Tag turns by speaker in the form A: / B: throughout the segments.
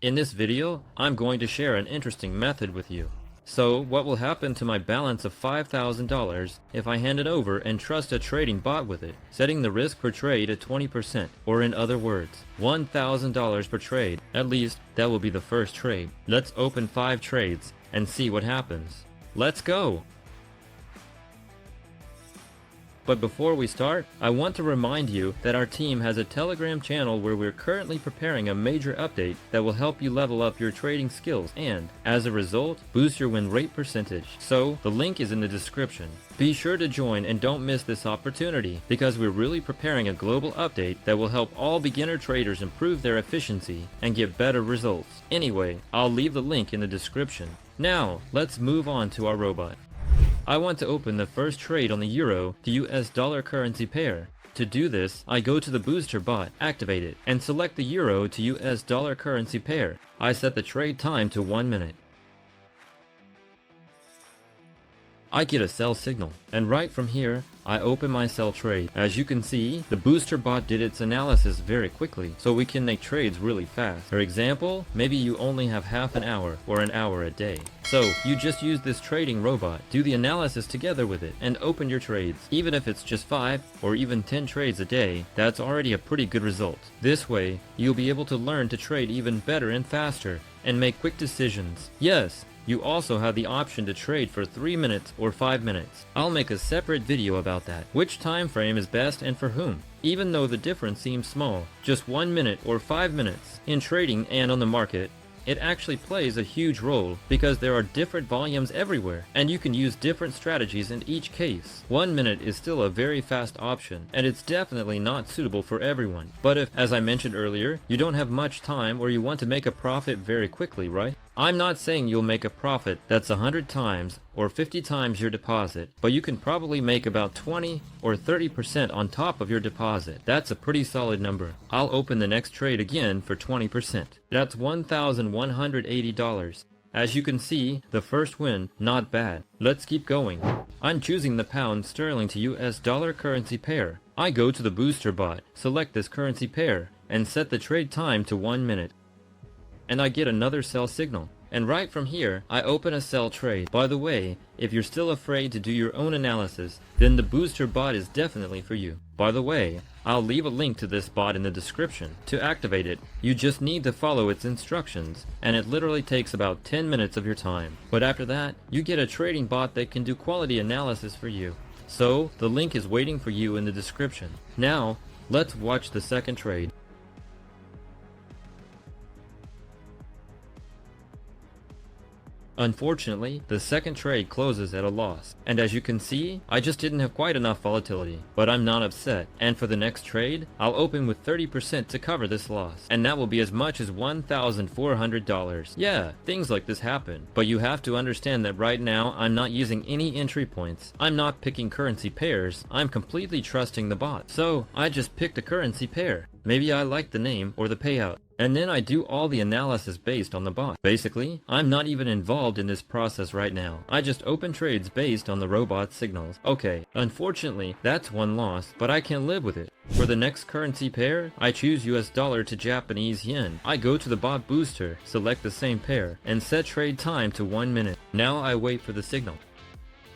A: In this video, I'm going to share an interesting method with you. So, what will happen to my balance of $5,000 if I hand it over and trust a trading bot with it, setting the risk per trade at 20%, or in other words, $1,000 per trade. At least, that will be the first trade. Let's open 5 trades and see what happens. Let's go! But before we start, I want to remind you that our team has a Telegram channel where we're currently preparing a major update that will help you level up your trading skills and, as a result, boost your win rate percentage. So, the link is in the description. Be sure to join and don't miss this opportunity, because we're really preparing a global update that will help all beginner traders improve their efficiency and get better results. Anyway, I'll leave the link in the description. Now, let's move on to our robot. I want to open the first trade on the Euro to US dollar currency pair. To do this, I go to the booster bot, activate it, and select the Euro to US dollar currency pair. I set the trade time to 1 minute. I get a sell signal, and right from here, I open my sell trade. As you can see, the booster bot did its analysis very quickly, so we can make trades really fast. For example, maybe you only have half an hour or an hour a day. So, you just use this trading robot, do the analysis together with it, and open your trades. Even if it's just 5 or even 10 trades a day, that's already a pretty good result. This way, you'll be able to learn to trade even better and faster, and make quick decisions. Yes! You also have the option to trade for 3 minutes or 5 minutes. I'll make a separate video about that. Which time frame is best and for whom? Even though the difference seems small, just 1 minute or 5 minutes in trading and on the market, it actually plays a huge role because there are different volumes everywhere, and you can use different strategies in each case. 1 minute is still a very fast option, and it's definitely not suitable for everyone. But if, as I mentioned earlier, you don't have much time or you want to make a profit very quickly, right? I'm not saying you'll make a profit that's 100 times or 50 times your deposit, but you can probably make about 20 or 30% on top of your deposit. That's a pretty solid number. I'll open the next trade again for 20%. That's $1,180. As you can see, the first win, not bad. Let's keep going. I'm choosing the pound sterling to US dollar currency pair. I go to the booster bot, select this currency pair, and set the trade time to 1 minute. And I get another sell signal. And right from here, I open a sell trade. By the way, if you're still afraid to do your own analysis, then the booster bot is definitely for you. By the way, I'll leave a link to this bot in the description. To activate it, you just need to follow its instructions, and it literally takes about 10 minutes of your time. But after that, you get a trading bot that can do quality analysis for you. So, the link is waiting for you in the description. Now, let's watch the second trade. Unfortunately, the second trade closes at a loss, and as you can see, I just didn't have quite enough volatility. But I'm not upset, and for the next trade, I'll open with 30% to cover this loss, and that will be as much as $1,400. Yeah, things like this happen, but you have to understand that right now, I'm not using any entry points. I'm not picking currency pairs, I'm completely trusting the bot. So, I just picked a currency pair. Maybe I like the name or the payout. And then I do all the analysis based on the bot. Basically, I'm not even involved in this process right now. I just open trades based on the robot's signals. Okay, unfortunately, that's one loss, but I can live with it. For the next currency pair, I choose US dollar to Japanese yen. I go to the bot booster, select the same pair, and set trade time to 1 minute. Now I wait for the signal.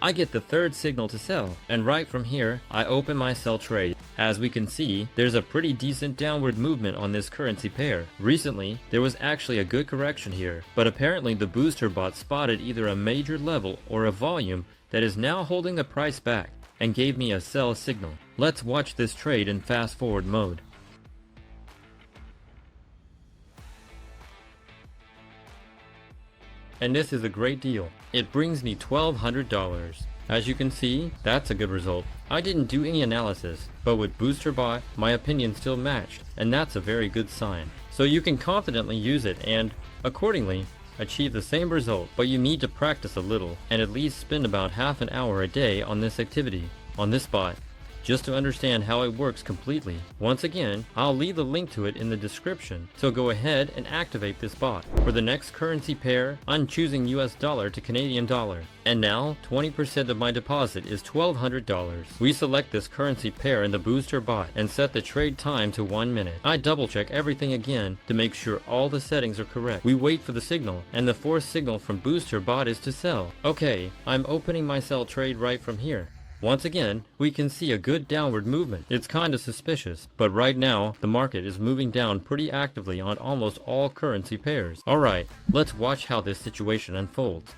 A: I get the third signal to sell, and right from here, I open my sell trade. As we can see, there's a pretty decent downward movement on this currency pair. Recently, there was actually a good correction here, but apparently the booster bot spotted either a major level or a volume that is now holding the price back, and gave me a sell signal. Let's watch this trade in fast forward mode. And this is a great deal. It brings me $1,200. As you can see, that's a good result. I didn't do any analysis, but with Booster Bot, my opinion still matched, and that's a very good sign. So you can confidently use it and, accordingly, achieve the same result, but you need to practice a little, and at least spend about half an hour a day on this activity, on this bot. just to understand how it works completely. Once again, I'll leave the link to it in the description, so go ahead and activate this bot. For the next currency pair, I'm choosing US dollar to Canadian dollar. And now, 20% of my deposit is $1,200. We select this currency pair in the booster bot and set the trade time to 1 minute. I double check everything again to make sure all the settings are correct. We wait for the signal, and the fourth signal from booster bot is to sell. Okay, I'm opening my sell trade right from here. Once again, we can see a good downward movement. It's kinda suspicious, but right now, the market is moving down pretty actively on almost all currency pairs. Alright, let's watch how this situation unfolds.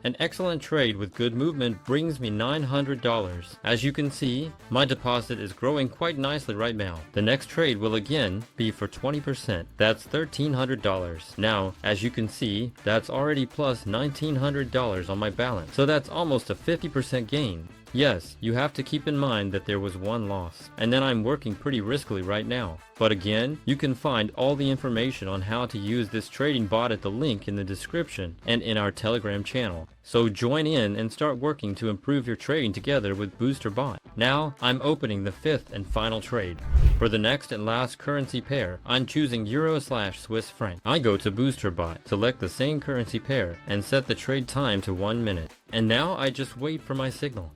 A: An excellent trade with good movement brings me $900. As you can see, my deposit is growing quite nicely right now. The next trade will again be for 20%. That's $1,300. Now, as you can see, that's already plus $1,900 on my balance. So that's almost a 50% gain. Yes, you have to keep in mind that there was one loss, and then I'm working pretty riskily right now. But again, you can find all the information on how to use this trading bot at the link in the description and in our Telegram channel. So join in and start working to improve your trading together with Booster Bot. Now, I'm opening the fifth and final trade. For the next and last currency pair, I'm choosing Euro/Swiss franc. I go to Booster Bot, select the same currency pair, and set the trade time to 1 minute. And now I just wait for my signal.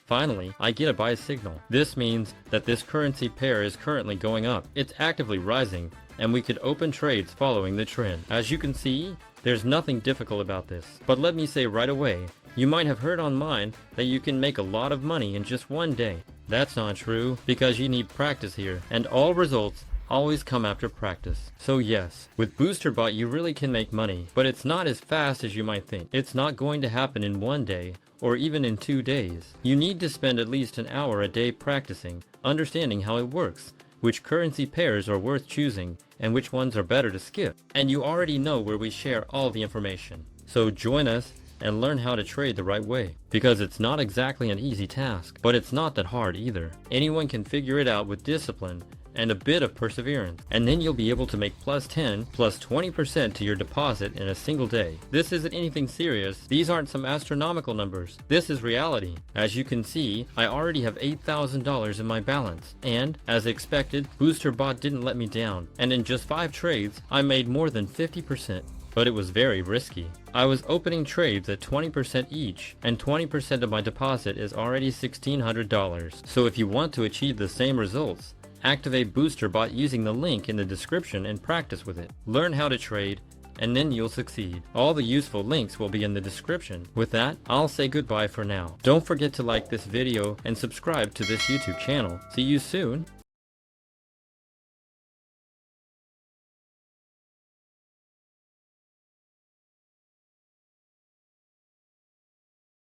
A: Finally, I get a buy signal. This means that this currency pair is currently going up. It's actively rising, and we could open trades following the trend. As you can see, there's nothing difficult about this. But let me say right away, you might have heard online that you can make a lot of money in just one day. That's not true, because you need practice here, and all results always come after practice. So yes, with BoosterBot you really can make money, but it's not as fast as you might think. It's not going to happen in 1 day, or even in 2 days. You need to spend at least an hour a day practicing, understanding how it works, which currency pairs are worth choosing, and which ones are better to skip. And you already know where we share all the information. So join us and learn how to trade the right way. Because it's not exactly an easy task, but it's not that hard either. Anyone can figure it out with discipline and a bit of perseverance, and then you'll be able to make plus 10, plus 20% to your deposit in a single day. This isn't anything serious. These aren't some astronomical numbers. This is reality. As you can see, I already have $8,000 in my balance, and as expected, BoosterBot didn't let me down, and in just 5 trades, I made more than 50%. But it was very risky. I was opening trades at 20% each, and 20% of my deposit is already $1,600. So if you want to achieve the same results, activate BoosterBot using the link in the description and practice with it. Learn how to trade, and then you'll succeed. All the useful links will be in the description. With that, I'll say goodbye for now. Don't forget to like this video and subscribe to this YouTube channel. See you soon!